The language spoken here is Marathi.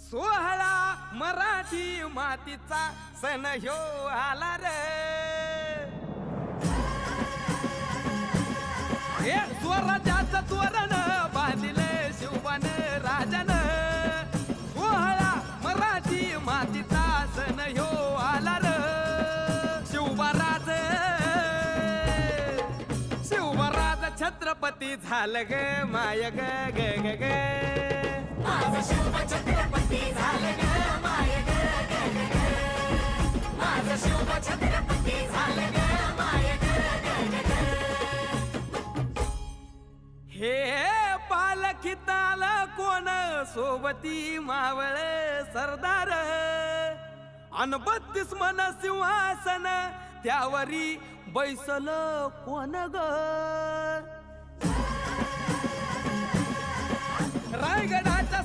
सोहळा मराठी मातीचा सण ह्यो आला रे। हे स्वराज्याचं तोरण बांधिले शिवबान राजान। सोहळा मराठी मातीचा सण ह्यो आला रे। शिवबाराज छत्रपती झालं ग माय ग ग ग ग। माझं शिव छत्रपती झालं ग माय ग ग ग ग। माझं शिव छत्रपती झालं ग माय ग ग ग ग। हे पालखीत आलं कोण सोबती मावळ सरदार। अन 32 मन सिंहासन त्यावरी बैसल कोण ग। रायगडाच्या